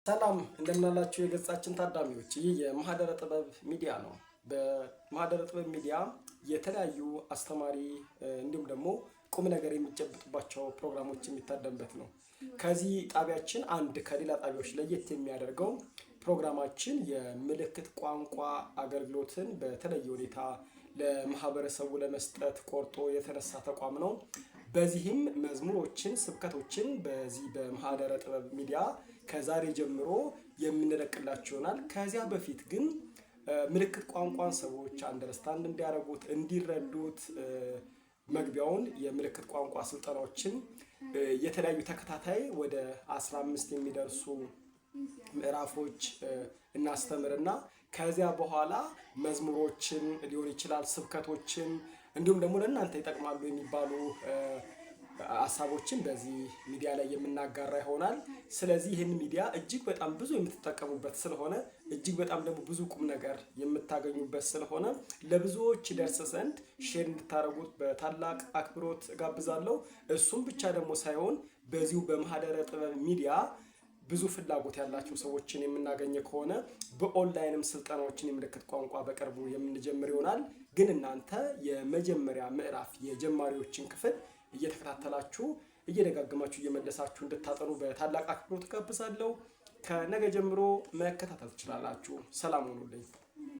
ሰላም እንደምናላችሁ የገጻችን ታዳሚዎች፣ ይህ የማህደረ ጥበብ ሚዲያ ነው። በማህደረ ጥበብ ሚዲያ የተለያዩ አስተማሪ እንዲሁም ደግሞ ቁም ነገር የሚጨብጡባቸው ፕሮግራሞች የሚታደምበት ነው። ከዚህ ጣቢያችን አንድ ከሌላ ጣቢያዎች ለየት የሚያደርገው ፕሮግራማችን የምልክት ቋንቋ አገልግሎትን በተለየ ሁኔታ ለማህበረሰቡ ለመስጠት ቆርጦ የተነሳ ተቋም ነው። በዚህም መዝሙሮችን፣ ስብከቶችን በዚህ በማህደረ ጥበብ ሚዲያ ከዛሬ ጀምሮ የምንለቅላችሁ ይሆናል። ከዚያ በፊት ግን ምልክት ቋንቋን ሰዎች አንደርስታንድ እንዲያደርጉት እንዲረዱት መግቢያውን የምልክት ቋንቋ ስልጠናዎችን የተለያዩ ተከታታይ ወደ 15 የሚደርሱ ምዕራፎች እናስተምርና ከዚያ በኋላ መዝሙሮችን ሊሆን ይችላል፣ ስብከቶችን እንዲሁም ደግሞ ለእናንተ ይጠቅማሉ የሚባሉ ሀሳቦችን በዚህ ሚዲያ ላይ የምናጋራ ይሆናል። ስለዚህ ይህን ሚዲያ እጅግ በጣም ብዙ የምትጠቀሙበት ስለሆነ እጅግ በጣም ደግሞ ብዙ ቁም ነገር የምታገኙበት ስለሆነ ለብዙዎች ደርስ ዘንድ ሼር እንድታደርጉት በታላቅ አክብሮት ጋብዛለሁ። እሱም ብቻ ደግሞ ሳይሆን በዚሁ በማህደረ ጥበብ ሚዲያ ብዙ ፍላጎት ያላቸው ሰዎችን የምናገኝ ከሆነ በኦንላይንም ስልጠናዎችን የምልክት ቋንቋ በቅርቡ የምንጀምር ይሆናል። ግን እናንተ የመጀመሪያ ምዕራፍ የጀማሪዎችን ክፍል እየተከታተላችሁ እየደጋገማችሁ እየመለሳችሁ እንድታጠኑ በታላቅ አክብሮት ጋብዛለሁ። ከነገ ጀምሮ መከታተል ትችላላችሁ። ሰላም ሁኑልኝ።